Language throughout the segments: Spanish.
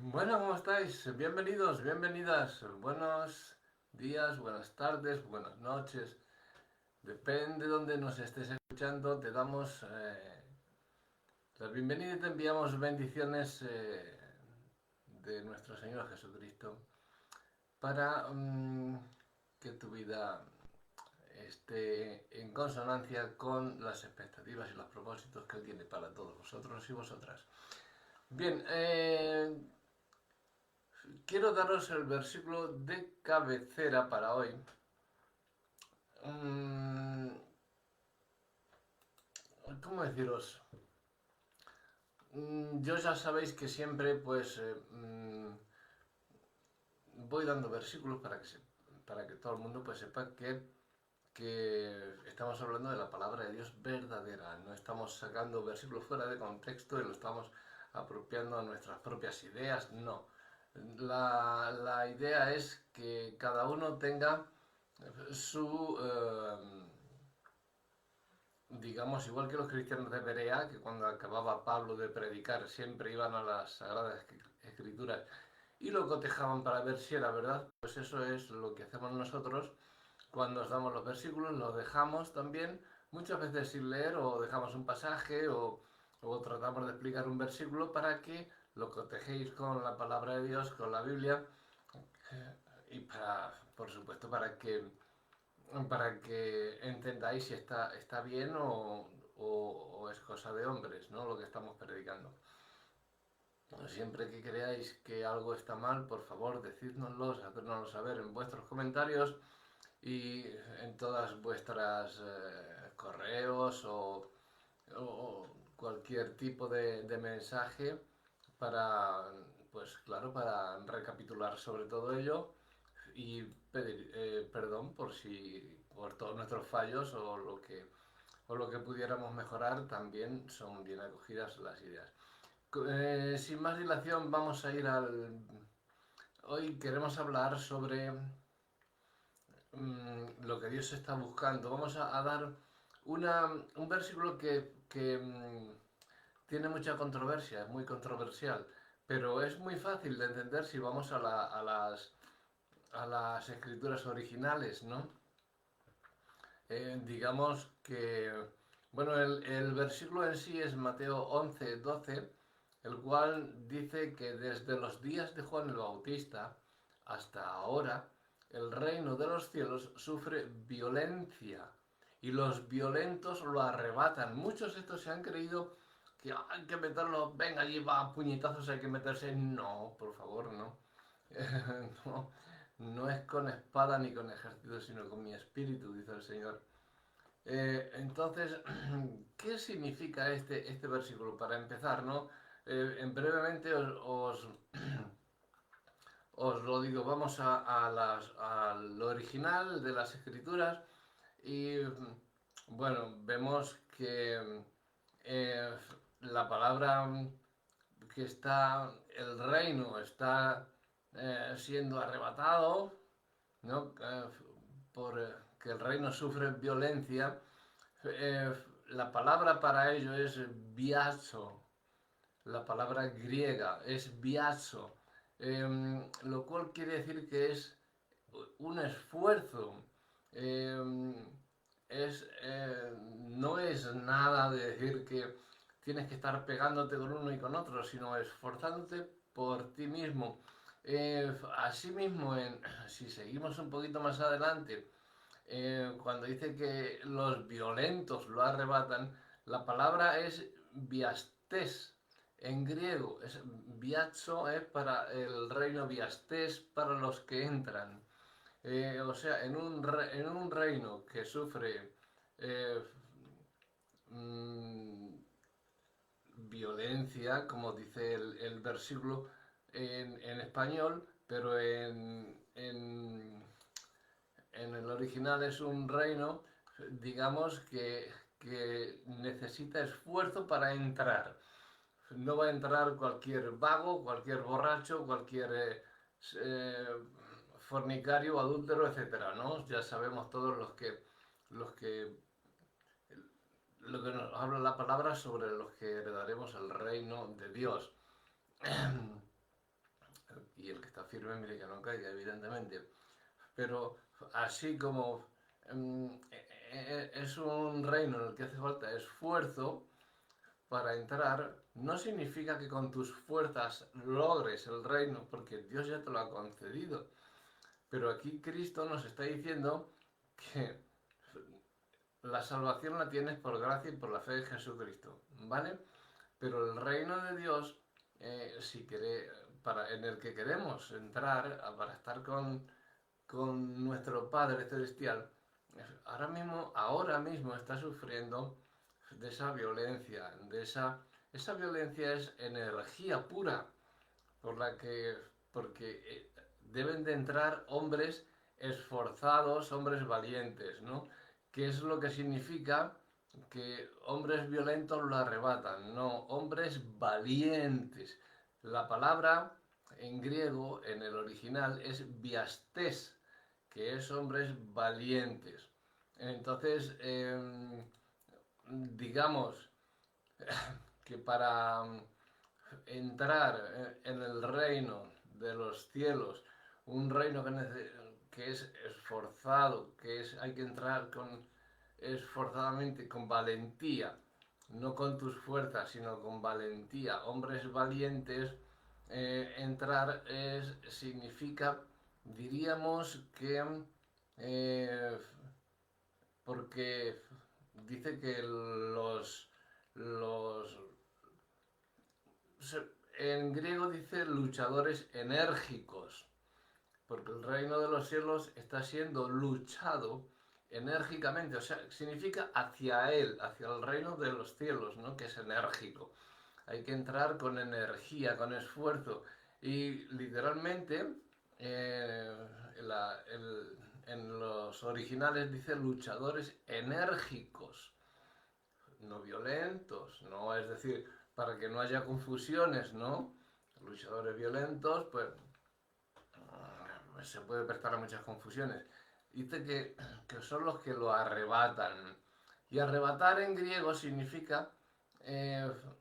Bueno, ¿cómo estáis? Bienvenidos, bienvenidas. Buenos días, buenas tardes, buenas noches. Depende de donde nos estés escuchando, te damos la bienvenida y te enviamos bendiciones de nuestro Señor Jesucristo para que tu vida esté en consonancia con las expectativas y los propósitos que Él tiene para todos vosotros y vosotras. Bien, quiero daros el versículo de cabecera para hoy. Mm, ¿Cómo deciros? Yo ya sabéis que siempre pues voy dando versículos para que todo el mundo pues sepa que estamos hablando de la palabra de Dios verdadera. No estamos sacando versículos fuera de contexto y lo estamos apropiando a nuestras propias ideas. No. La idea es que cada uno tenga su, digamos, igual que los cristianos de Berea, que cuando acababa Pablo de predicar siempre iban a las Sagradas Escrituras y lo cotejaban para ver si era verdad, pues eso es lo que hacemos nosotros cuando os damos los versículos, los dejamos también muchas veces sin leer o dejamos un pasaje o tratamos de explicar un versículo para que lo cotejéis con la palabra de Dios, con la Biblia y para, por supuesto, para que entendáis si está bien o es cosa de hombres, ¿no? Lo que estamos predicando. Siempre que creáis que algo está mal, por favor, decídnoslo, hacednoslo saber en vuestros comentarios y en todas vuestras correos o cualquier tipo de mensaje para, pues claro, para recapitular sobre todo ello y pedir perdón por todos nuestros fallos o lo que pudiéramos mejorar. También son bien acogidas las ideas. Sin más dilación, vamos a ir al... Hoy queremos hablar sobre lo que Dios está buscando. Vamos a dar un versículo que tiene mucha controversia, es muy controversial, pero es muy fácil de entender si vamos a las escrituras originales, ¿no? Digamos que, bueno, el versículo en sí es Mateo 11:12, el cual dice que desde los días de Juan el Bautista hasta ahora, el reino de los cielos sufre violencia y los violentos lo arrebatan. Muchos de estos se han creído que hay que meterlo, venga, allí va a puñetazos, hay que meterse. No, por favor, no. No, no es con espada ni con ejército, sino con mi espíritu, dice el Señor. Entonces, ¿qué significa este versículo? Para empezar, ¿no? Brevemente os lo digo, vamos al original de las escrituras y, bueno, vemos que eh, la palabra que está, el reino está siendo arrebatado, ¿no? Que el reino sufre violencia. La palabra para ello es biazo, la palabra griega es biazo, lo cual quiere decir que es un esfuerzo. eh, no es nada de decir que tienes que estar pegándote con uno y con otro, sino esforzándote por ti mismo. Asimismo, si seguimos un poquito más adelante, cuando dice que los violentos lo arrebatan, la palabra es biastés en griego. Biazo es para el reino, biastés para los que entran. O sea, en un reino que sufre eh, mm, violencia, como dice el versículo en español, pero en el original es un reino, digamos, que necesita esfuerzo para entrar. No va a entrar cualquier vago, cualquier borracho, cualquier fornicario, adúltero, etcétera, ¿no? Ya sabemos todos los que lo que nos habla la palabra sobre los que heredaremos el reino de Dios. y el que está firme, mire que no caiga, evidentemente. Pero así como es un reino en el que hace falta esfuerzo para entrar, no significa que con tus fuerzas logres el reino, porque Dios ya te lo ha concedido. Pero aquí Cristo nos está diciendo que la salvación la tienes por gracia y por la fe de Jesucristo, ¿vale? Pero el reino de Dios, si en el que queremos entrar, para estar con nuestro Padre Celestial, ahora mismo está sufriendo de esa violencia, esa violencia es energía pura, por la que, porque deben de entrar hombres esforzados, hombres valientes, ¿no? ¿Qué es lo que significa que hombres violentos lo arrebatan? No, hombres valientes. La palabra en griego, en el original, es biastés, que es hombres valientes. Entonces, digamos que para entrar en el reino de los cielos, un reino que es esforzado, hay que entrar esforzadamente, con valentía, no con tus fuerzas, sino con valentía, hombres valientes, entrar significa, diríamos que, eh, porque dice que los en griego dice luchadores enérgicos, porque el reino de los cielos está siendo luchado enérgicamente, o sea, significa hacia él, hacia el reino de los cielos, ¿no? Que es enérgico. Hay que entrar con energía, con esfuerzo. Y literalmente, eh, en los originales dice luchadores enérgicos, no violentos, ¿no? Es decir, para que no haya confusiones, ¿no? Luchadores violentos, pues se puede prestar a muchas confusiones. Dice que son los que lo arrebatan. Y arrebatar en griego significa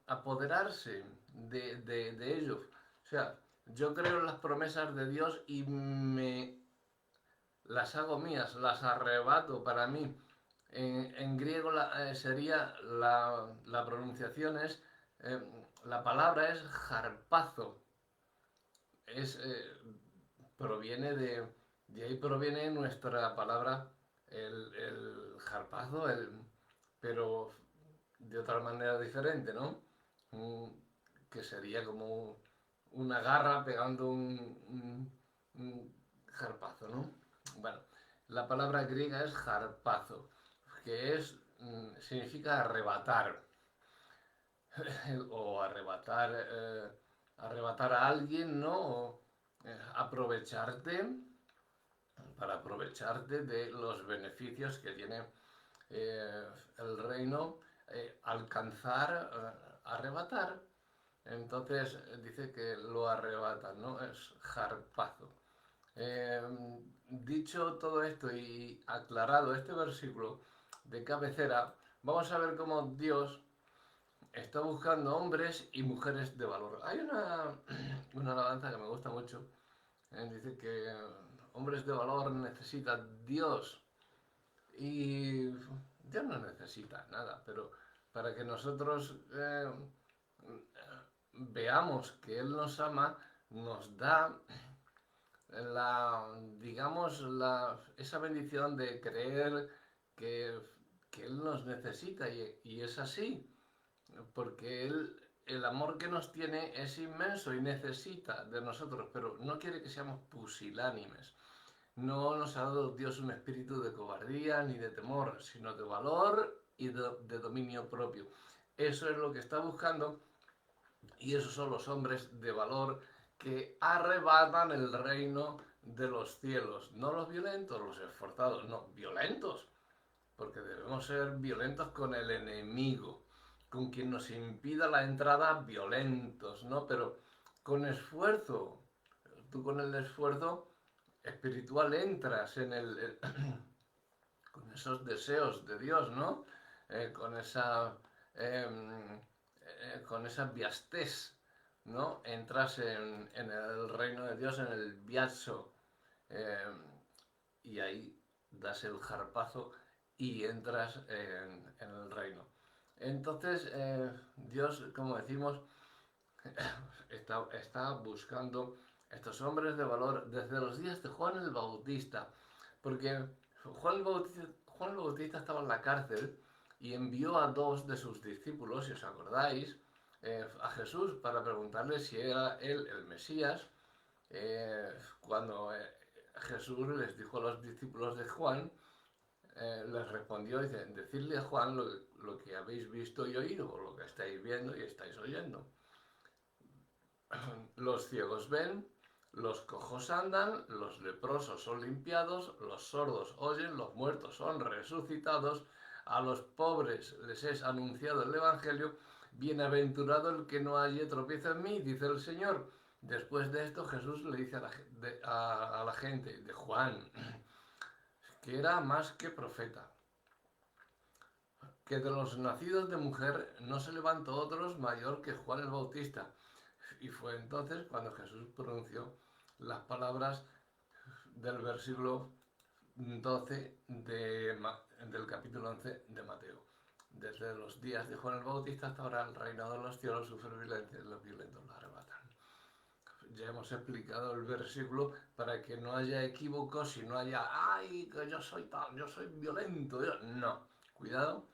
apoderarse de ellos. O sea, yo creo en las promesas de Dios y me las hago mías, las arrebato para mí. En griego sería la pronunciación es, la palabra es harpazo, es, proviene de ahí proviene nuestra palabra, el harpazo, pero de otra manera diferente, ¿no? Que sería como una garra pegando un harpazo, ¿no? Bueno, la palabra griega es harpazo, que significa arrebatar, o arrebatar a alguien, ¿no? O, aprovecharte, para aprovecharte de los beneficios que tiene el reino, alcanzar, arrebatar. Entonces dice que lo arrebatan, ¿no? Es harpazo. Eh, Dicho todo esto y aclarado este versículo de cabecera, vamos a ver cómo Dios está buscando hombres y mujeres de valor. Hay una alabanza que me gusta mucho. Dice que hombres de valor necesita Dios. Y Dios no necesita nada, pero para que nosotros veamos que Él nos ama, nos da digamos, esa bendición de creer que, que Él nos necesita y es así, porque el amor que nos tiene es inmenso y necesita de nosotros, pero no quiere que seamos pusilánimes. No nos ha dado Dios un espíritu de cobardía ni de temor, sino de valor y de dominio propio. Eso es lo que está buscando y esos son los hombres de valor que arrebatan el reino de los cielos. No los violentos, los esforzados, no, violentos, porque debemos ser violentos con el enemigo, con quien nos impida la entrada, violentos, ¿no? Pero con esfuerzo, tú con el esfuerzo espiritual entras con esos deseos de Dios, ¿no? Con esa, con esa biastés, ¿no? Entras en el reino de Dios, en el biazo, eh, y ahí das el jarpazo y entras en el reino. Entonces, Dios, como decimos, está buscando estos hombres de valor desde los días de Juan el Bautista, porque Juan el Bautista estaba en la cárcel y envió a dos de sus discípulos, si os acordáis, a Jesús para preguntarle si era él el Mesías. Cuando Jesús les dijo a los discípulos de Juan, les respondió, dice, decirle a Juan lo que habéis visto y oído, o lo que estáis viendo y estáis oyendo. Los ciegos ven, los cojos andan, los leprosos son limpiados, los sordos oyen, los muertos son resucitados, a los pobres les es anunciado el Evangelio, bienaventurado el que no haya tropiezo en mí, dice el Señor. Después de esto Jesús le dice a la gente de Juan, que era más que profeta, que de los nacidos de mujer no se levantó otros mayor que Juan el Bautista. Y fue entonces cuando Jesús pronunció las palabras del versículo 12 del capítulo 11 de Mateo. Desde los días de Juan el Bautista hasta ahora el reino de los cielos sufre violencia y los violentos lo arrebatan. Ya hemos explicado el versículo para que no haya equívocos y no haya, ay, que yo soy tal, yo soy violento. No, cuidado,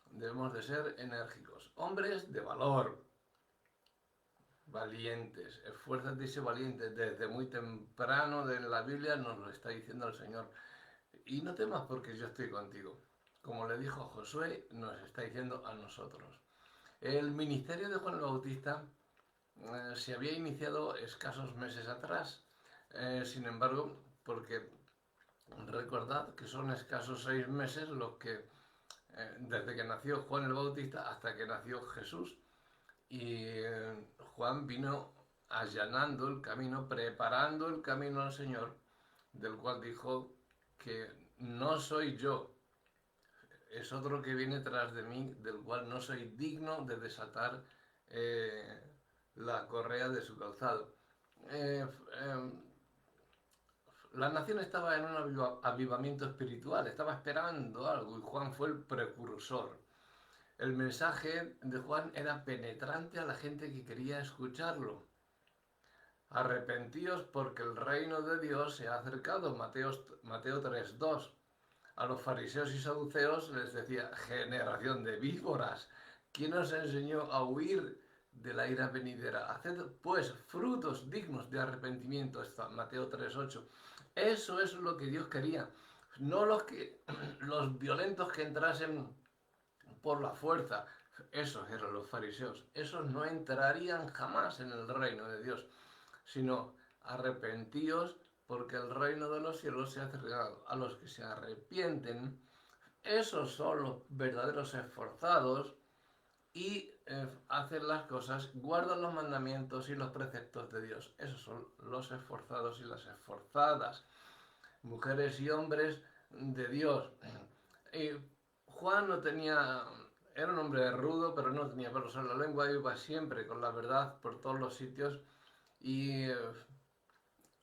debemos de ser enérgicos, hombres de valor, valientes, esfuérzate y sé valiente. Desde muy temprano de la Biblia nos lo está diciendo el Señor. Y no temas porque yo estoy contigo. Como le dijo Josué, nos está diciendo a nosotros. El ministerio de Juan el Bautista se había iniciado escasos meses atrás. Sin embargo, porque recordad que son escasos 6 meses los que, desde que nació Juan el Bautista hasta que nació Jesús. Y Juan vino allanando el camino, preparando el camino al Señor, del cual dijo que no soy yo, es otro que viene tras de mí, del cual no soy digno de desatar la correa de su calzado. Eh, eh, la nación estaba en un avivamiento espiritual, estaba esperando algo y Juan fue el precursor. El mensaje de Juan era penetrante a la gente que quería escucharlo. Arrepentíos porque el reino de Dios se ha acercado, Mateo 3:2. A los fariseos y saduceos les decía, generación de víboras, ¿quién os enseñó a huir de la ira venidera? Haced pues frutos dignos de arrepentimiento, está Mateo 3:8. Eso es lo que Dios quería, no los violentos que entrasen por la fuerza. Esos eran los fariseos, esos no entrarían jamás en el reino de Dios, sino arrepentíos porque el reino de los cielos se ha acercado. A los que se arrepienten, esos son los verdaderos esforzados y hacen las cosas, guardan los mandamientos y los preceptos de Dios. Esos son los esforzados y las esforzadas, mujeres y hombres de Dios. Y Juan no tenía, era un hombre rudo, pero no tenía pelos en la lengua, iba siempre con la verdad por todos los sitios y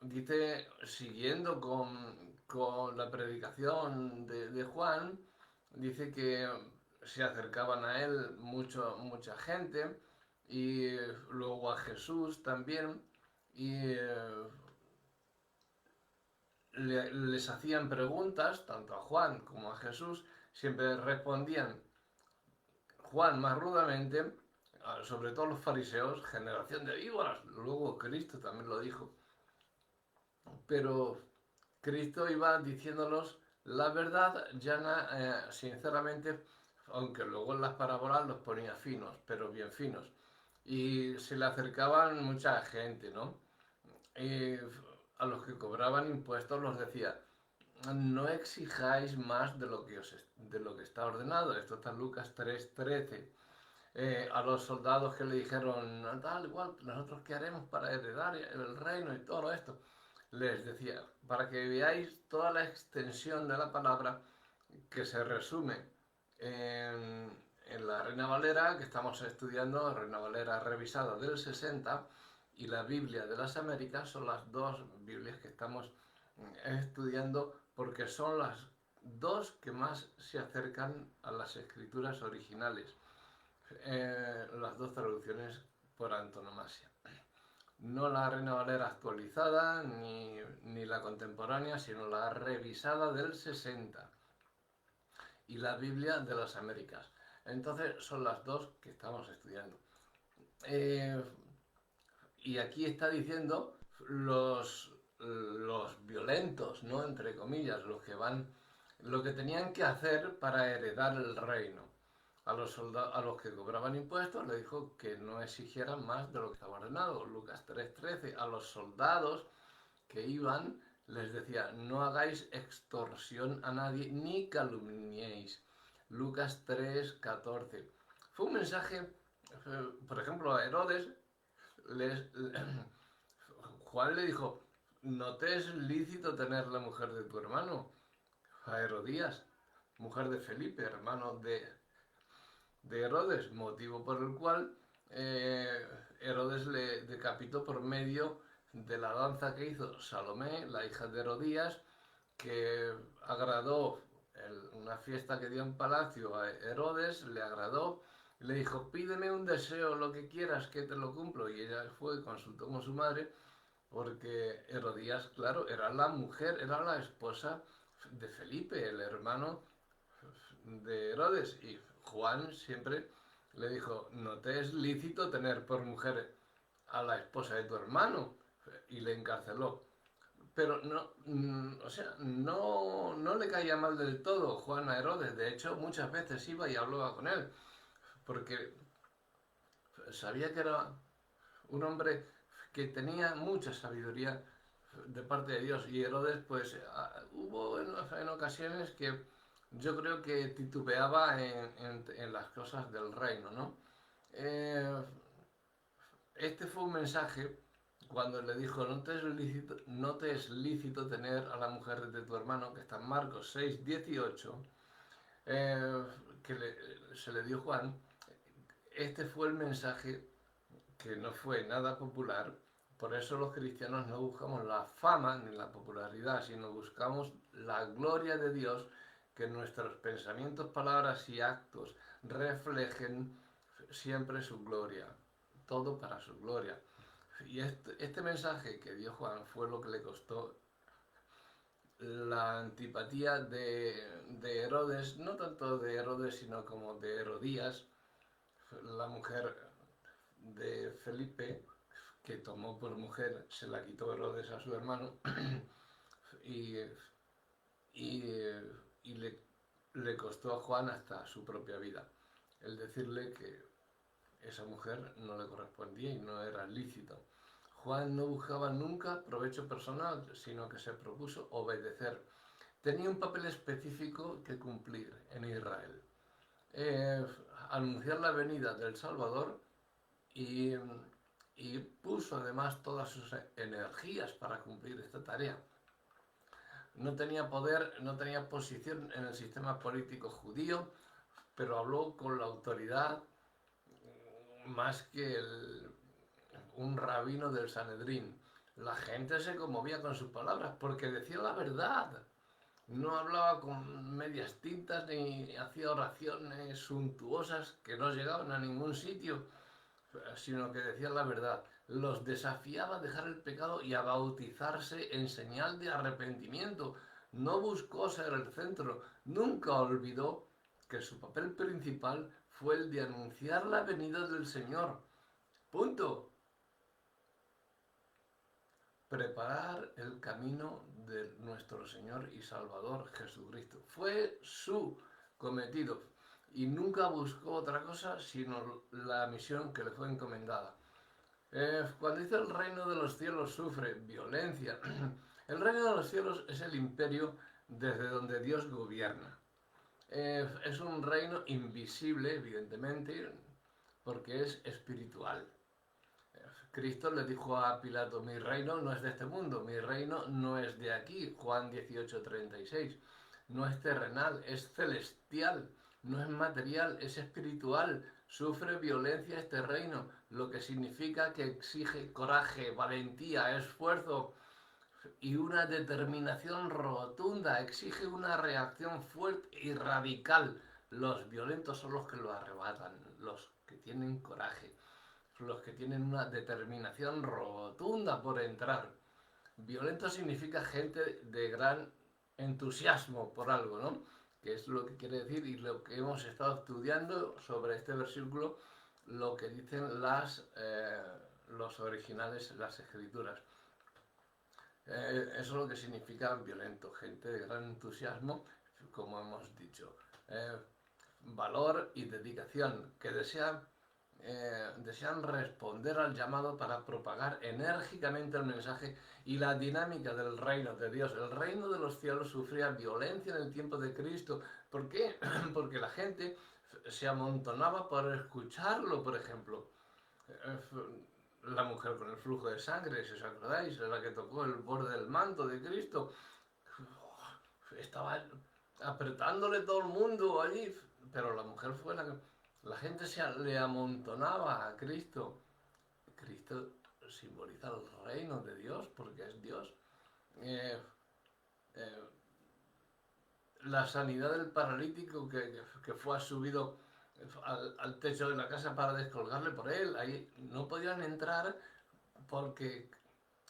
dice, siguiendo con la predicación de Juan, dice que se acercaban a él mucha gente y luego a Jesús también y les hacían preguntas, tanto a Juan como a Jesús, siempre respondían Juan más rudamente, sobre todo los fariseos, generación de víboras, luego Cristo también lo dijo, pero Cristo iba diciéndolos la verdad llana, sinceramente, aunque luego en las parábolas los ponía finos, pero bien finos. Y se le acercaban mucha gente, ¿no? Y a los que cobraban impuestos los decía, no exijáis más de lo que está ordenado. Esto está en Lucas 3:13. A los soldados que le dijeron, tal igual, nosotros qué haremos para heredar el reino y todo esto, les decía, para que veáis toda la extensión de la palabra que se resume en, en la Reina Valera, que estamos estudiando, Reina Valera revisada del 60, y la Biblia de las Américas, son las dos Biblias que estamos estudiando porque son las dos que más se acercan a las escrituras originales, las dos traducciones por antonomasia. No la Reina Valera actualizada ni la contemporánea, sino la revisada del 60 y la Biblia de las Américas. Entonces son las dos que estamos estudiando. Y aquí está diciendo los violentos, ¿no? Entre comillas, los que van, lo que tenían que hacer para heredar el reino. A los que cobraban impuestos le dijo que no exigieran más de lo que estaba ordenado. Lucas 3:13. A los soldados que iban les decía: no hagáis extorsión a nadie ni calumniéis. Lucas 3:14. Fue un mensaje, por ejemplo, a Herodes, Juan le dijo: no te es lícito tener la mujer de tu hermano. A Herodías, mujer de Felipe, hermano de Herodes, motivo por el cual Herodes le decapitó por medio de la danza que hizo Salomé, la hija de Herodías, que agradó una fiesta que dio en palacio a Herodes, le agradó, le dijo: pídeme un deseo, lo que quieras, que te lo cumplo. Y ella fue y consultó con su madre, porque Herodías, claro, era la mujer, era la esposa de Felipe, el hermano de Herodes. Y Juan siempre le dijo: no te es lícito tener por mujer a la esposa de tu hermano. Y le encarceló. Pero no, o sea, no le caía mal del todo Juan a Herodes. De hecho, muchas veces iba y hablaba con él, porque sabía que era un hombre que tenía mucha sabiduría de parte de Dios. Y Herodes, pues, hubo en ocasiones que yo creo que titubeaba en las cosas del reino, ¿no? Este fue un mensaje cuando le dijo: no te es lícito tener a la mujer de tu hermano, que está en Marcos 6:18, se le dio Juan. Este fue el mensaje que no fue nada popular. Por eso los cristianos no buscamos la fama ni la popularidad, sino buscamos la gloria de Dios, que nuestros pensamientos, palabras y actos reflejen siempre su gloria, todo para su gloria. Y este mensaje que dio Juan fue lo que le costó la antipatía de Herodes, no tanto de Herodes, sino como de Herodías, la mujer de Felipe, que tomó por mujer, se la quitó Herodes a su hermano, y, y le costó a Juan hasta su propia vida el decirle que esa mujer no le correspondía y no era lícito. Juan no buscaba nunca provecho personal, sino que se propuso obedecer. Tenía un papel específico que cumplir en Israel. Anunciar la venida del Salvador, y puso además todas sus energías para cumplir esta tarea. No tenía poder, no tenía posición en el sistema político judío, pero habló con la autoridad más que un rabino del Sanedrín. La gente se conmovía con sus palabras porque decía la verdad. No hablaba con medias tintas ni hacía oraciones suntuosas que no llegaban a ningún sitio, sino que decía la verdad. Los desafiaba a dejar el pecado y a bautizarse en señal de arrepentimiento. No buscó ser el centro, nunca olvidó que su papel principal fue el de anunciar la venida del Señor. Punto. Preparar el camino de nuestro Señor y Salvador Jesucristo. Fue su cometido y nunca buscó otra cosa sino la misión que le fue encomendada. Cuando dice el reino de los cielos sufre violencia, el reino de los cielos es el imperio desde donde Dios gobierna. Es un reino invisible, evidentemente, porque es espiritual. Cristo le dijo a Pilato: mi reino no es de este mundo, mi reino no es de aquí. Juan 18:36. No es terrenal, es celestial. no es material, es espiritual. Sufre violencia este reino, lo que significa que exige coraje, valentía, esfuerzo y una determinación rotunda. Exige una reacción fuerte y radical. Los violentos son los que lo arrebatan, los que tienen coraje, los que tienen una determinación rotunda por entrar. Violento significa gente de gran entusiasmo por algo, ¿no? Que es lo que quiere decir y lo que hemos estado estudiando sobre este versículo, lo que dicen los originales, las escrituras. Eso es lo que significa violento, gente de gran entusiasmo, como hemos dicho. Valor y dedicación, que desean responder al llamado para propagar enérgicamente el mensaje y la dinámica del reino de Dios. El reino de los cielos sufría violencia en el tiempo de Cristo. ¿Por qué? Porque la gente se amontonaba por escucharlo, por ejemplo. La mujer con el flujo de sangre, si os acordáis, la que tocó el borde del manto de Cristo, estaba apretándole todo el mundo allí, pero la mujer fue la que... La gente le amontonaba a Cristo. Cristo simboliza el reino de Dios porque es Dios. Eh, eh, la sanidad del paralítico que fue subido al techo de la casa para descolgarle por él, ahí no podían entrar porque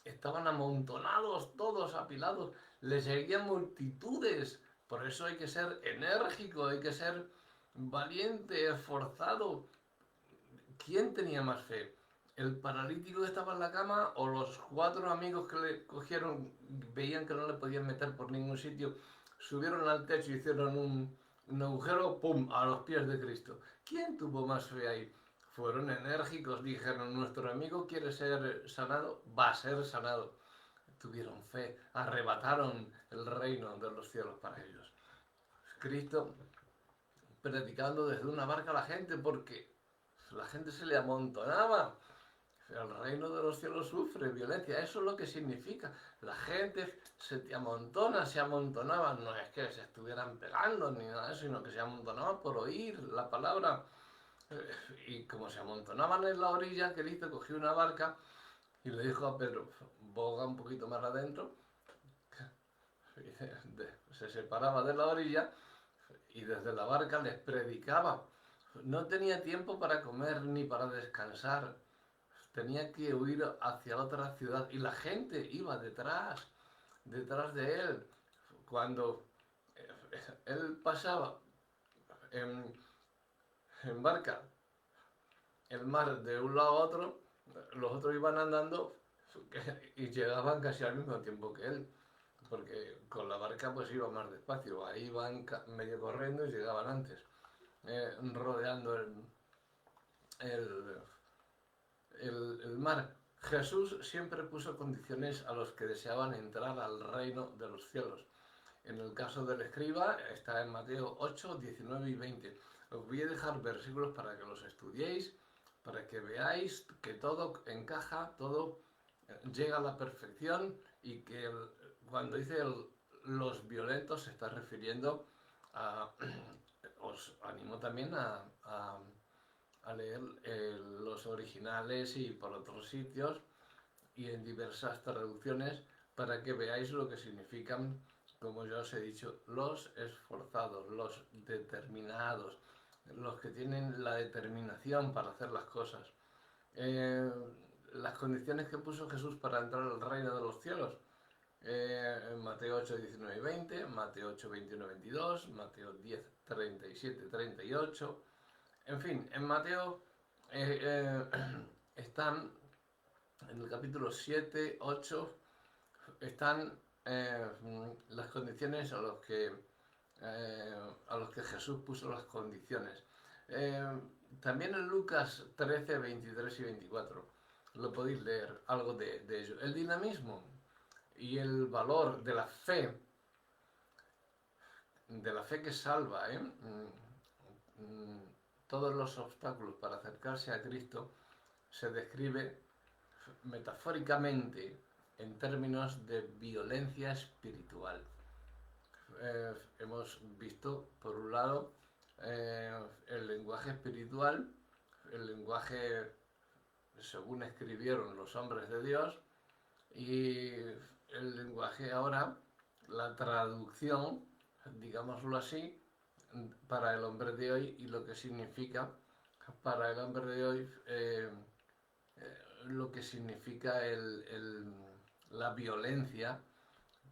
estaban amontonados, todos apilados, le seguían multitudes. Por eso hay que ser enérgico, hay que ser valiente, esforzado. ¿Quién tenía más fe? ¿El paralítico que estaba en la cama o los 4 amigos que le cogieron, veían que no le podían meter por ningún sitio, subieron al techo y hicieron un agujero, ¡pum!, a los pies de Cristo? ¿Quién tuvo más fe ahí? Fueron enérgicos, dijeron, nuestro amigo quiere ser sanado, va a ser sanado. Tuvieron fe, arrebataron el reino de los cielos para ellos. Cristo predicando desde una barca a la gente porque la gente se le amontonaba. El reino de los cielos sufre violencia, eso es lo que significa. La gente se te amontona, se amontonaba, no es que se estuvieran pegando ni nada de eso, sino que se amontonaba por oír la palabra. Y como se amontonaban en la orilla, Cristo cogió una barca y le dijo a Pedro, boga un poquito más adentro. Se separaba de la orilla y desde la barca les predicaba. No tenía tiempo para comer ni para descansar. Tenía que huir hacia otra ciudad y la gente iba detrás de él. Cuando él pasaba en barca el mar de un lado a otro, los otros iban andando y llegaban casi al mismo tiempo que él, porque con la barca pues iba más despacio, ahí iban medio corriendo y llegaban antes, rodeando el, el mar. Jesús siempre puso condiciones a los que deseaban entrar al reino de los cielos. En el caso del escriba está en Mateo 8, 19 y 20. Os voy a dejar versículos para que los estudiéis, para que veáis que todo encaja, todo llega a la perfección y que cuando dice los violentos se está refiriendo a... Os animo también a leer los originales y por otros sitios y en diversas traducciones para que veáis lo que significan, como ya os he dicho, los esforzados, los determinados, los que tienen la determinación para hacer las cosas. Las condiciones que puso Jesús para entrar al reino de los cielos. En Mateo 8, 19 y 20, Mateo 8, 21 y 22, Mateo 10, 37 y 38. En fin, en Mateo están, en el capítulo 7, 8, están las condiciones a los que Jesús puso las condiciones. También en Lucas 13, 23 y 24 lo podéis leer algo de ello. El dinamismo y el valor de la fe que salva, todos los obstáculos para acercarse a Cristo se describe metafóricamente en términos de violencia espiritual. Hemos visto, por un lado, el lenguaje espiritual, el lenguaje según escribieron los hombres de Dios, y el lenguaje ahora, la traducción, digámoslo así, para el hombre de hoy y lo que significa para el hombre de hoy, lo que significa la violencia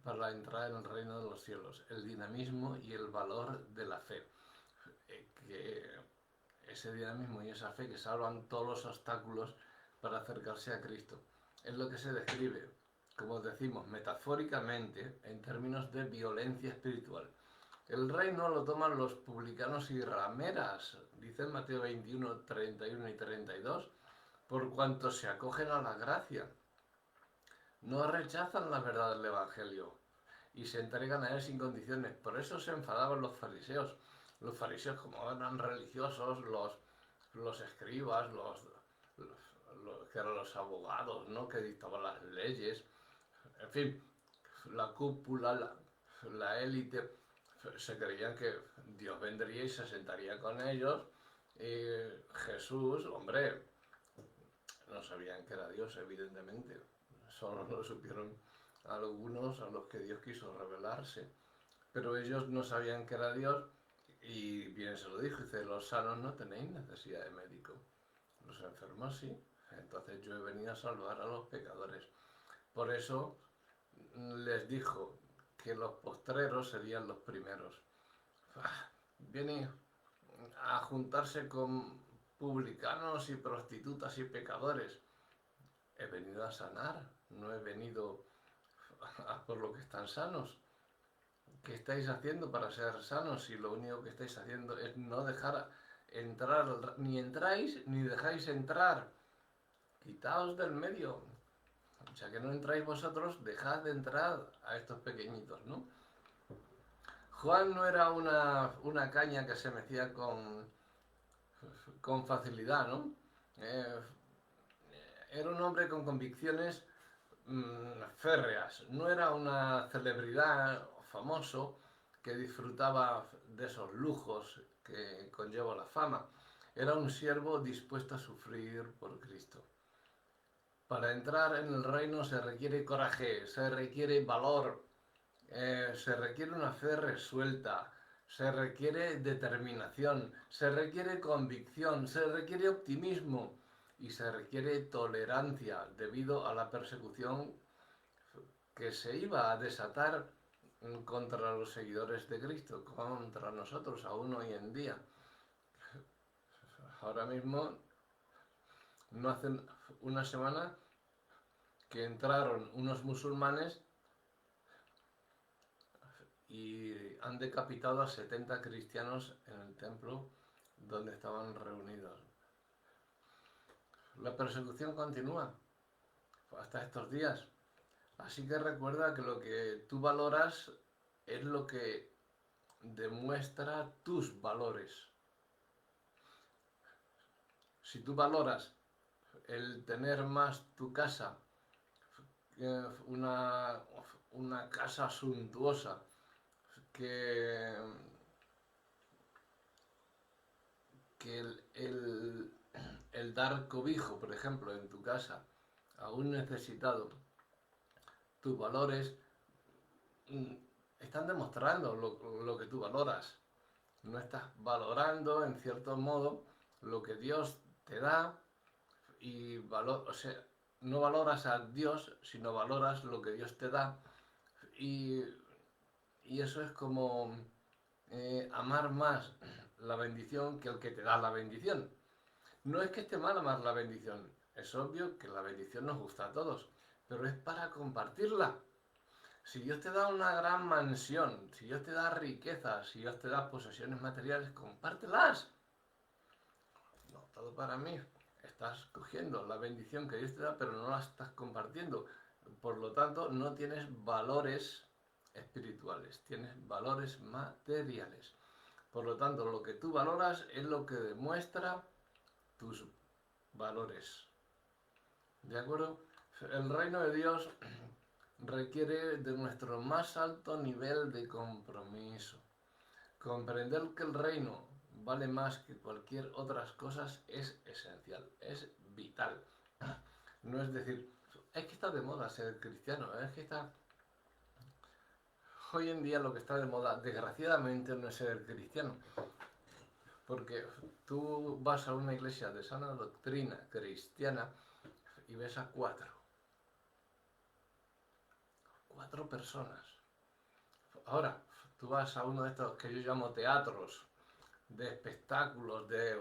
para entrar en el reino de los cielos, el dinamismo y el valor de la fe. Que ese dinamismo y esa fe que salvan todos los obstáculos para acercarse a Cristo. Es lo que se describe, como decimos, metafóricamente, en términos de violencia espiritual. El reino lo toman los publicanos y rameras, dice en Mateo 21, 31 y 32, por cuanto se acogen a la gracia. No rechazan la verdad del Evangelio y se entregan a él sin condiciones. Por eso se enfadaban los fariseos. Los fariseos, como eran religiosos, los escribas, que eran los abogados, ¿no?, que dictaban las leyes, en fin, la cúpula, la élite, se creían que Dios vendría y se sentaría con ellos, y Jesús, hombre, no sabían que era Dios, evidentemente, solo lo supieron algunos a los que Dios quiso revelarse, pero ellos no sabían que era Dios. Y bien se lo dijo, dice, los sanos no tenéis necesidad de médico, los enfermos sí, entonces yo he venido a salvar a los pecadores. Por eso les dijo que los postreros serían los primeros. Viene a juntarse con publicanos y prostitutas y pecadores. He venido a sanar, no he venido a por lo que están sanos. ¿Qué estáis haciendo para ser sanos si lo único que estáis haciendo es no dejar entrar, ni entráis ni dejáis entrar? Quitaos del medio. O sea, que no entráis vosotros, dejad de entrar a estos pequeñitos, ¿no? Juan no era una caña que se mecía con facilidad, ¿no? Era un hombre con convicciones férreas. No era una celebridad famoso que disfrutaba de esos lujos que conlleva la fama. Era un siervo dispuesto a sufrir por Cristo. Para entrar en el reino se requiere coraje, se requiere valor, se requiere una fe resuelta, se requiere determinación, se requiere convicción, se requiere optimismo y se requiere tolerancia debido a la persecución que se iba a desatar contra los seguidores de Cristo, contra nosotros aún hoy en día. Ahora mismo, no hace una semana, que entraron unos musulmanes y han decapitado a 70 cristianos en el templo donde estaban reunidos. La persecución continúa hasta estos días. Así que recuerda que lo que tú valoras es lo que demuestra tus valores. Si tú valoras el tener más tu casa, una casa suntuosa, que el dar cobijo, por ejemplo, en tu casa a un necesitado, tus valores están demostrando lo que tú valoras. No estás valorando, en cierto modo, lo que Dios te da y o sea, no valoras a Dios, sino valoras lo que Dios te da. Y eso es como amar más la bendición que el que te da la bendición. No es que esté mal amar la bendición, es obvio que la bendición nos gusta a todos, pero es para compartirla. Si Dios te da una gran mansión, si Dios te da riquezas, si Dios te da posesiones materiales, compártelas. No todo para mí. Estás cogiendo la bendición que Dios te da, pero no la estás compartiendo. Por lo tanto, no tienes valores espirituales, tienes valores materiales. Por lo tanto, lo que tú valoras es lo que demuestra tus valores. ¿De acuerdo? El reino de Dios requiere de nuestro más alto nivel de compromiso. Comprender que el reino vale más que cualquier otras cosas, es esencial, es vital. No es decir, es que está de moda ser cristiano, es que está... Hoy en día lo que está de moda, desgraciadamente, no es ser cristiano, porque tú vas a una iglesia de sana doctrina cristiana y ves a cuatro personas. Ahora, tú vas a uno de estos que yo llamo teatros, de espectáculos, de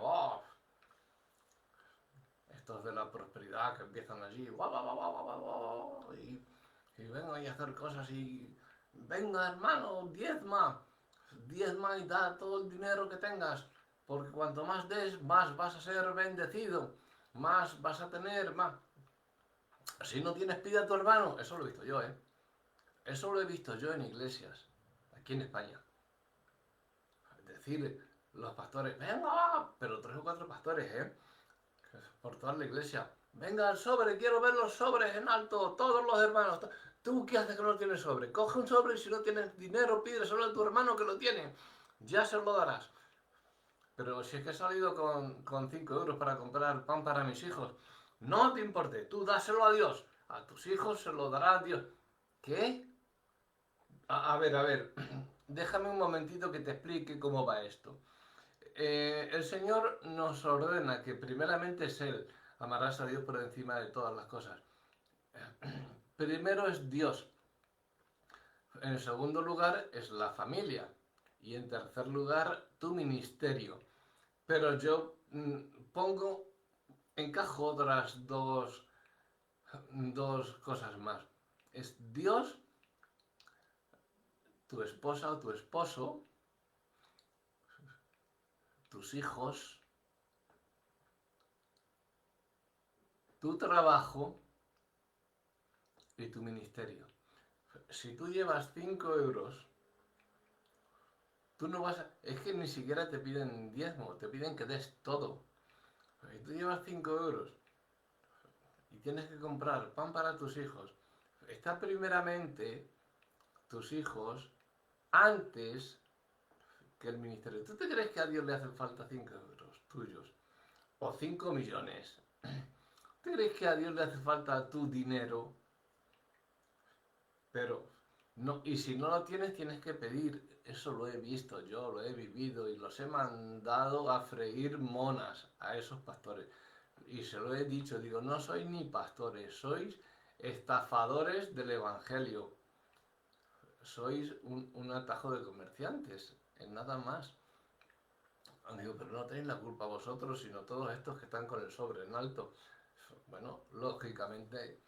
estos de la prosperidad que empiezan allí, y vengo a hacer cosas y venga hermano, diezma y da todo el dinero que tengas, porque cuanto más des, más vas a ser bendecido, más vas a tener, más. Si no tienes, pide a tu hermano. Eso lo he visto yo, ¿eh? Eso lo he visto yo en iglesias, aquí en España. Es decir, los pastores, venga, pero 3 o 4 pastores, ¿eh? Por toda la iglesia. Venga, el sobre, quiero ver los sobres en alto, todos los hermanos. ¿Tú qué haces que no tienes sobre? Coge un sobre y si no tienes dinero, pídeselo a tu hermano que lo tiene. Ya se lo darás. Pero si es que he salido con 5 euros para comprar pan para mis hijos, no te importe, tú dáselo a Dios. A tus hijos se lo dará a Dios. ¿Qué? A ver, déjame un momentito que te explique cómo va esto. El Señor nos ordena que primeramente es Él, amarás a Dios por encima de todas las cosas. Primero es Dios, en segundo lugar es la familia y en tercer lugar tu ministerio. Pero yo encajo otras dos cosas más. Es Dios, tu esposa o tu esposo, tus hijos, tu trabajo y tu ministerio. Si tú llevas 5 euros, tú no vas a... Es que ni siquiera te piden diezmo, te piden que des todo. Si tú llevas 5 euros y tienes que comprar pan para tus hijos, está primeramente tus hijos antes que el ministerio. ¿Tú te crees que a Dios le hacen falta 5 euros tuyos? ¿O 5 millones? ¿Tú crees que a Dios le hace falta tu dinero? Pero no, y si no lo tienes, tienes que pedir. Eso lo he visto, yo lo he vivido y los he mandado a freír monas a esos pastores. Y se lo he dicho, digo, no sois ni pastores, sois estafadores del Evangelio. Sois un atajo de comerciantes, en nada más. Digo, pero no tenéis la culpa vosotros, sino todos estos que están con el sobre en alto. Bueno, lógicamente,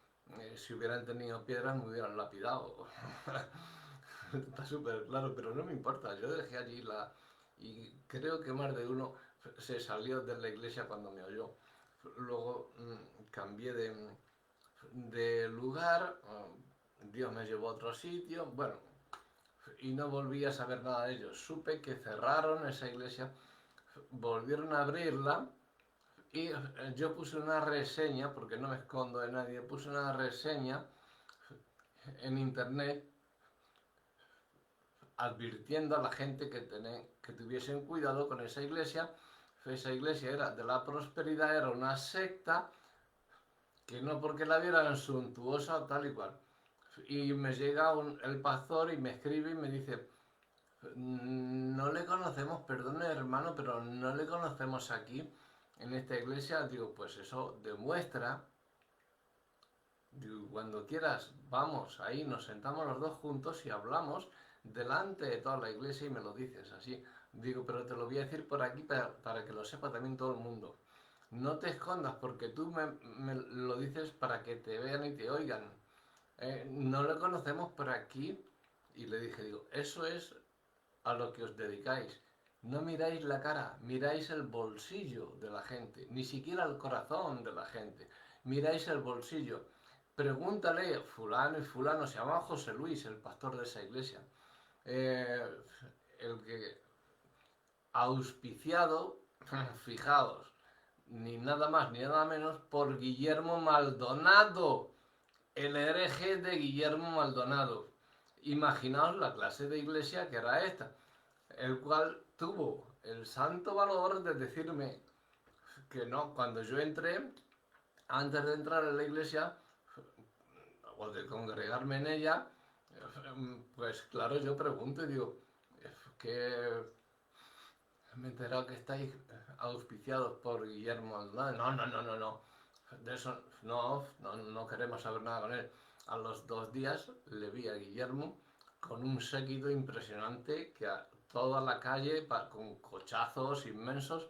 si hubieran tenido piedras me hubieran lapidado. Está súper claro, pero no me importa. Yo dejé allí y creo que más de uno se salió de la iglesia cuando me oyó. Luego cambié de lugar, Dios me llevó a otro sitio, bueno, y no volví a saber nada de ellos. Supe que cerraron esa iglesia, volvieron a abrirla y yo puse una reseña, porque no me escondo de nadie, puse una reseña en internet advirtiendo a la gente que tuviesen cuidado con esa iglesia. Esa iglesia era de la prosperidad, era una secta, que no porque la vieran suntuosa tal y cual. Y me llega el pastor y me escribe y me dice, no le conocemos, perdone hermano, pero no le conocemos aquí en esta iglesia. Digo, pues eso demuestra, digo, cuando quieras, vamos, ahí nos sentamos los dos juntos y hablamos delante de toda la iglesia y me lo dices así. Digo, pero te lo voy a decir por aquí para que lo sepa también todo el mundo. No te escondas porque tú me lo dices para que te vean y te oigan. No lo conocemos por aquí. Y le dije, digo, eso es a lo que os dedicáis. No miráis la cara, miráis el bolsillo de la gente, ni siquiera el corazón de la gente. Miráis el bolsillo. Pregúntale, fulano y fulano, se llama José Luis, el pastor de esa iglesia. El que auspiciado, fijaos, ni nada más ni nada menos, por Guillermo Maldonado, el hereje de Guillermo Maldonado. Imaginaos la clase de iglesia que era esta, el cual tuvo el santo valor de decirme que no, cuando yo entré, antes de entrar en la iglesia o de congregarme en ella, pues claro, yo pregunto y digo, que me he enterado que estáis auspiciados por Guillermo Aldana. No, no, no, no, no. De eso no queremos saber nada con él. A los 2 días le vi a Guillermo con un séquito impresionante que a toda la calle con cochazos inmensos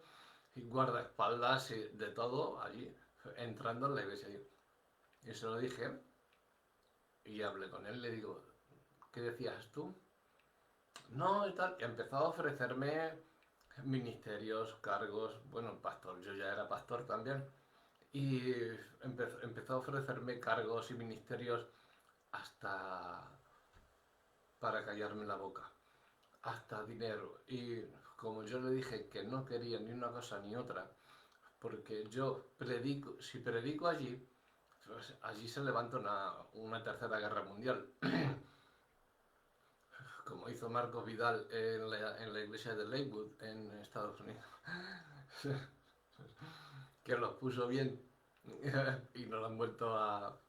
y guardaespaldas y de todo allí entrando en la iglesia. Y se lo dije y hablé con él, le digo, ¿qué decías tú? No, y tal, y empezó a ofrecerme ministerios, cargos, bueno, pastor, yo ya era pastor también, y empezó a ofrecerme cargos y ministerios hasta para callarme la boca, hasta dinero. Y como yo le dije que no quería ni una cosa ni otra, porque yo predico, si predico allí, pues allí se levanta una tercera guerra mundial, como hizo Marcos Vidal en la iglesia de Lakewood en Estados Unidos, que los puso bien y no lo han vuelto a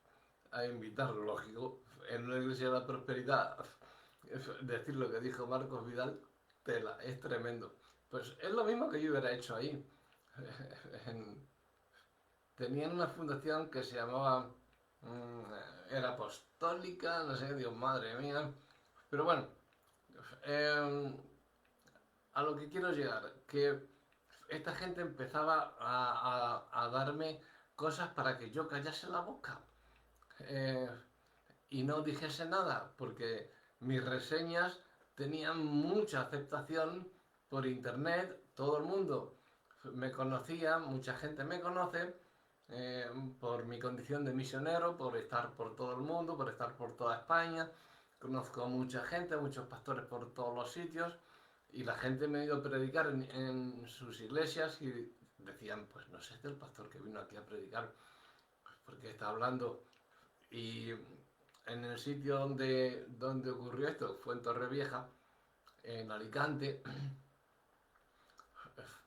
invitar, lógico. En una iglesia de la prosperidad, decir lo que dijo Marcos Vidal, tela, es tremendo. Pues es lo mismo que yo hubiera hecho ahí. Tenían una fundación que se llamaba, era apostólica, no sé, Dios, madre mía. Pero bueno, eh, a lo que quiero llegar, que esta gente empezaba a darme cosas para que yo callase la boca eh, y no dijese nada, porque mis reseñas tenían mucha aceptación por internet, todo el mundo me conocía, mucha gente me conoce por mi condición de misionero, por estar por todo el mundo, por estar por toda España. Conozco a mucha gente, muchos pastores por todos los sitios y la gente me ha ido a predicar en sus iglesias y decían, pues no sé, este es el pastor que vino aquí a predicar, pues porque está hablando. Y en el sitio donde ocurrió esto, fue en Torrevieja, en Alicante,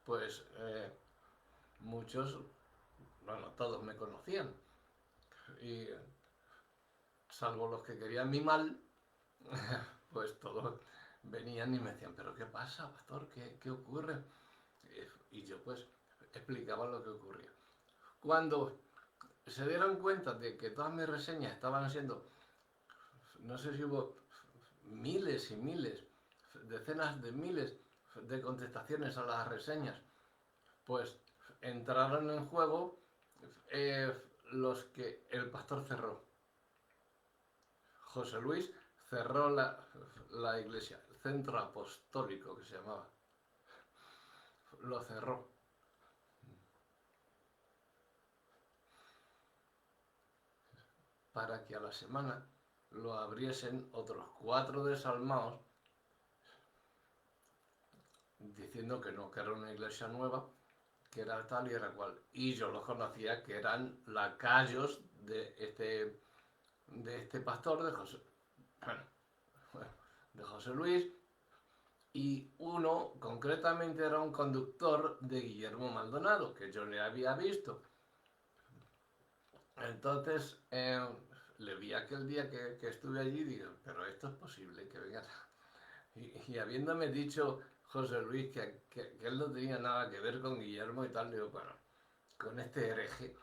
pues muchos, bueno, todos me conocían. Y salvo los que querían mi mal, pues todos venían y me decían, pero ¿qué pasa, pastor? ¿Qué ocurre? Y yo pues explicaba lo que ocurría. Cuando se dieron cuenta de que todas mis reseñas estaban siendo, no sé si hubo miles y miles, decenas de miles de contestaciones a las reseñas, pues entraron en juego los que el pastor cerró. José Luis cerró la iglesia, el centro apostólico que se llamaba. Lo cerró. Para que a la semana lo abriesen otros 4 desalmados diciendo que no, que era una iglesia nueva, que era tal y era cual. Y yo los conocía que eran lacayos de este pastor, de José Luis, y uno concretamente era un conductor de Guillermo Maldonado, que yo le había visto. Entonces, le vi aquel día que estuve allí y digo, pero esto es posible que vengan. Y habiéndome dicho José Luis que él no tenía nada que ver con Guillermo y tal, digo, bueno, con este hereje,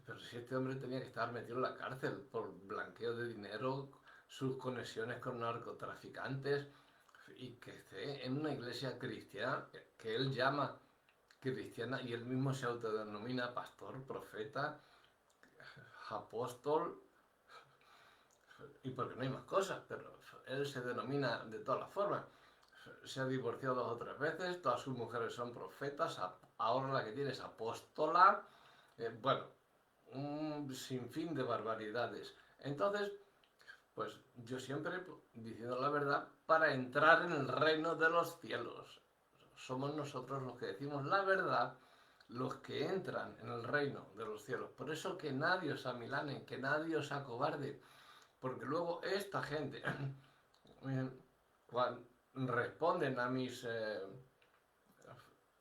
pero si este hombre tenía que estar metido en la cárcel por blanqueo de dinero, sus conexiones con narcotraficantes, y que esté en una iglesia cristiana que él llama cristiana y él mismo se autodenomina pastor, profeta, apóstol, y porque no hay más cosas, pero él se denomina de todas las formas. Se ha divorciado 2 o 3 veces, todas sus mujeres son profetas, ahora la que tiene es apóstola, bueno, un sinfín de barbaridades. Entonces, pues yo siempre diciendo la verdad para entrar en el reino de los cielos. Somos nosotros los que decimos la verdad, los que entran en el reino de los cielos. Por eso que nadie os amilane, que nadie os acobarde, porque luego esta gente, cuando responden a mis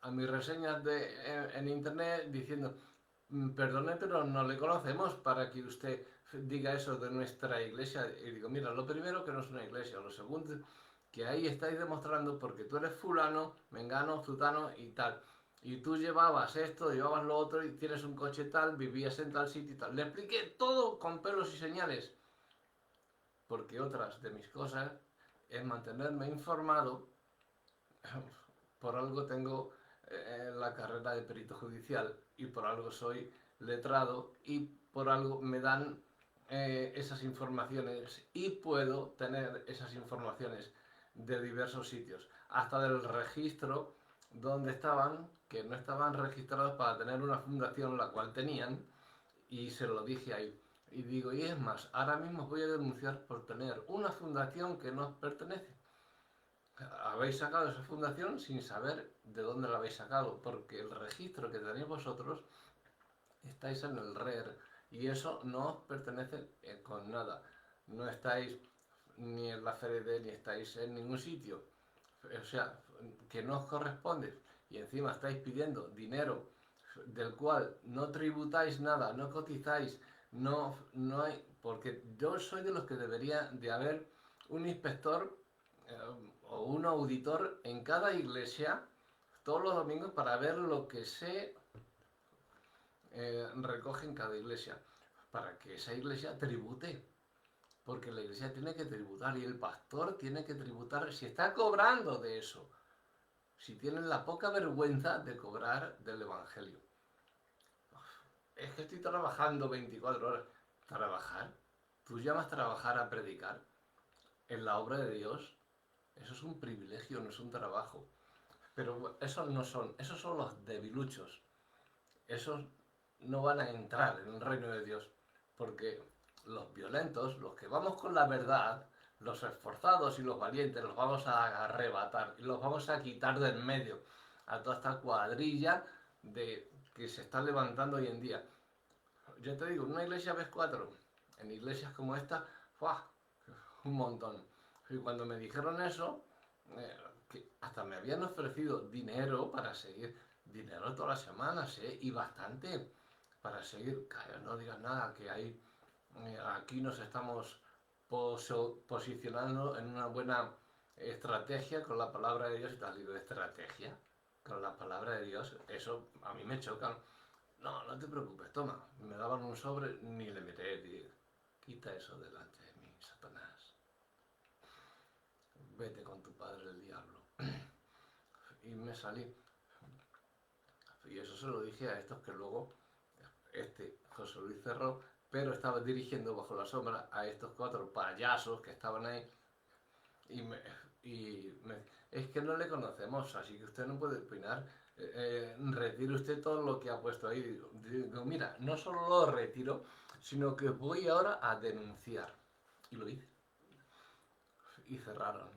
a mis reseñas en internet diciendo, perdone, pero no le conocemos para que usted diga eso de nuestra iglesia. Y digo, mira, lo primero que no es una iglesia, lo segundo que ahí estáis demostrando porque tú eres fulano, mengano, zutano y tal. Y tú llevabas esto, llevabas lo otro y tienes un coche tal, vivías en tal sitio y tal. Le expliqué todo con pelos y señales. Porque otras de mis cosas es mantenerme informado. Por algo tengo la carrera de perito judicial y por algo soy letrado y por algo me dan esas informaciones y puedo tener esas informaciones de diversos sitios, hasta del registro donde estaban, que no estaban registrados para tener una fundación, la cual tenían, y se lo dije ahí. Y digo, y es más, ahora mismo voy a denunciar por tener una fundación que no os pertenece. Habéis sacado esa fundación sin saber de dónde la habéis sacado, porque el registro que tenéis vosotros estáis en el RER y eso no os pertenece con nada. No estáis ni en la FRD ni estáis en ningún sitio. O sea, que no os corresponde y encima estáis pidiendo dinero del cual no tributáis nada, no cotizáis, no hay, porque yo soy de los que debería de haber un inspector o un auditor en cada iglesia todos los domingos para ver lo que se recoge en cada iglesia, para que esa iglesia tribute, porque la iglesia tiene que tributar y el pastor tiene que tributar si está cobrando de eso, si tienen la poca vergüenza de cobrar del evangelio. Es que estoy trabajando 24 horas. ¿Trabajar? ¿Tú llamas trabajar a predicar en la obra de Dios? Eso es un privilegio, no es un trabajo. Pero esos son los debiluchos. Esos no van a entrar en el reino de Dios. Porque los violentos, los que vamos con la verdad, los esforzados y los valientes, los vamos a arrebatar y los vamos a quitar del medio a toda esta cuadrilla de que se está levantando hoy en día. Yo te digo, en una iglesia ves 4, en iglesias como esta, ¡fua! Un montón. Y cuando me dijeron eso, que hasta me habían ofrecido dinero para seguir, dinero todas las semanas, y bastante para seguir. Calla, no digas nada, que hay, aquí nos estamos posicionando en una buena estrategia con la palabra de Dios y tal. Digo, estrategia con la palabra de Dios, eso a mí me choca. No, no te preocupes, toma. Me daban un sobre, ni le miré, quita eso delante de mí, Satanás. Vete con tu padre el diablo. Y me salí. Y eso se lo dije a estos que luego, José Luis cerró, pero estaba dirigiendo bajo la sombra a estos 4 payasos que estaban ahí. Y es que no le conocemos, así que usted no puede opinar. Retire usted todo lo que ha puesto ahí. Digo, mira, no solo lo retiro, sino que voy ahora a denunciar. Y lo hice. Y cerraron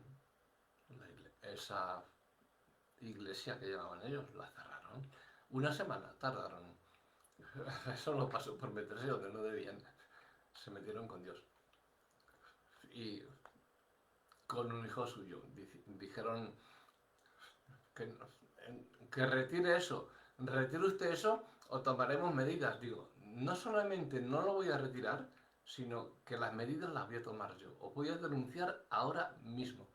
esa iglesia que llamaban ellos, la cerraron. Una semana tardaron. Eso no pasó por meterse donde no debían. Se metieron con Dios. Y con un hijo suyo. Dijeron que, que retire eso. ¿Retire usted eso o tomaremos medidas? Digo, no solamente no lo voy a retirar, sino que las medidas las voy a tomar yo. Os voy a denunciar ahora mismo.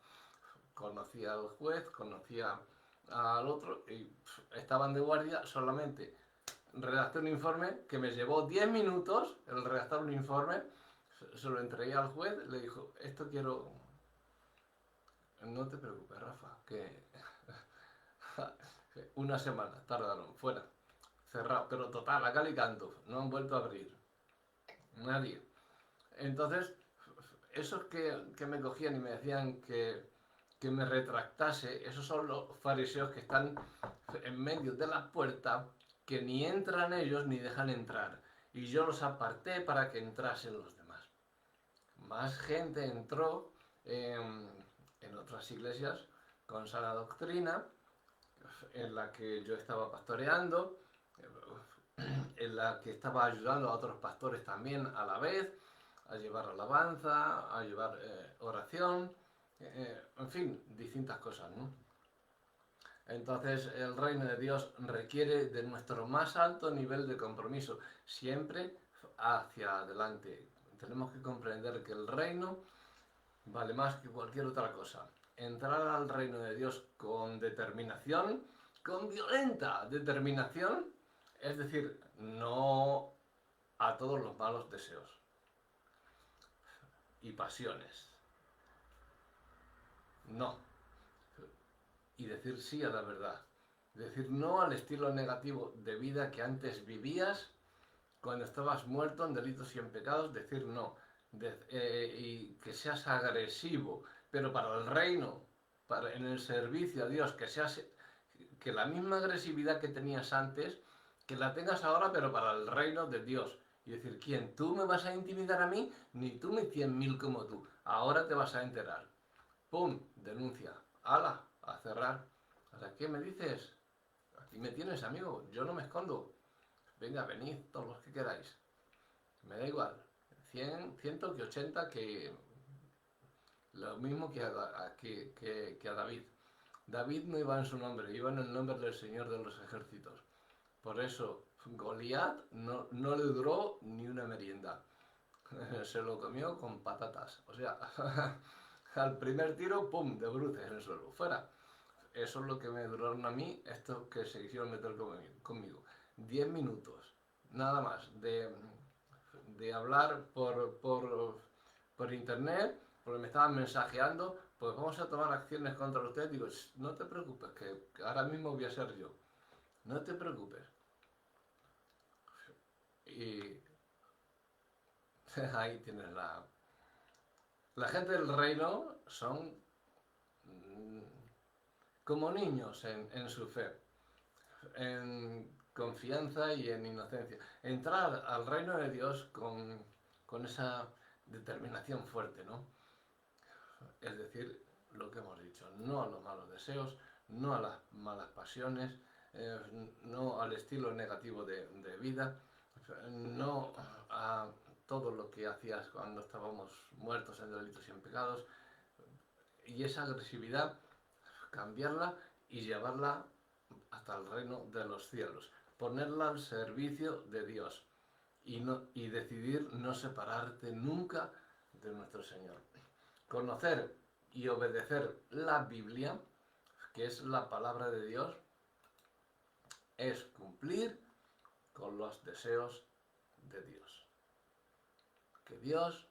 Conocía al juez, conocía al otro y estaban de guardia. Solamente redacté un informe que me llevó 10 minutos el redactar un informe. Se lo entregué al juez, le dijo, esto quiero... No te preocupes, Rafa, que una semana tardaron, fuera, cerrado, pero total, a cal y canto, no han vuelto a abrir, nadie. Entonces, esos que me cogían y me decían que me retractase, esos son los fariseos que están en medio de la puerta, que ni entran ellos ni dejan entrar. Y yo los aparté para que entrasen los demás. Más gente entró en otras iglesias con sana doctrina, en la que yo estaba pastoreando, en la que estaba ayudando a otros pastores también a la vez, a llevar alabanza, a llevar oración, en fin, distintas cosas, ¿no? Entonces el reino de Dios requiere de nuestro más alto nivel de compromiso, siempre hacia adelante. Tenemos que comprender que el reino vale más que cualquier otra cosa. Entrar al reino de Dios con determinación, con violenta determinación, es decir, no a todos los malos deseos y pasiones. No. Y decir sí a la verdad. Decir no al estilo negativo de vida que antes vivías cuando estabas muerto en delitos y en pecados. Decir no. Y que seas agresivo, pero para el reino, en el servicio a Dios, que la misma agresividad que tenías antes, que la tengas ahora, pero para el reino de Dios. Y decir, ¿quién? ¿Tú me vas a intimidar a mí? Ni tú ni 100.000 como tú. Ahora te vas a enterar. ¡Pum! Denuncia. ¡Hala! A cerrar. ¿Para qué me dices? Aquí me tienes, amigo. Yo no me escondo. Venga, venid todos los que queráis. Me da igual. 100, 180 que... Lo mismo que a David. David no iba en su nombre, iba en el nombre del Señor de los ejércitos. Por eso Goliat no le duró ni una merienda. Se lo comió con patatas. O sea, al primer tiro, ¡pum!, de bruces en el suelo. Fuera. Eso es lo que me duraron a mí estos que se quisieron meter conmigo. 10 minutos, nada más, de hablar por internet, porque me estaban mensajeando, pues vamos a tomar acciones contra usted. Digo, no te preocupes, que ahora mismo voy a ser yo. No te preocupes. Y ahí tienes la gente del reino son como niños en su fe, en confianza y en inocencia. Entrar al reino de Dios con esa determinación fuerte, ¿no? Es decir, lo que hemos dicho, no a los malos deseos, no a las malas pasiones, no al estilo negativo de vida, no a todo lo que hacías cuando estábamos muertos en delitos y en pecados, y esa agresividad, cambiarla y llevarla hasta el reino de los cielos, ponerla al servicio de Dios y decidir no separarte nunca de nuestro Señor. Conocer y obedecer la Biblia, que es la palabra de Dios, es cumplir con los deseos de Dios. Que Dios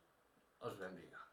os bendiga.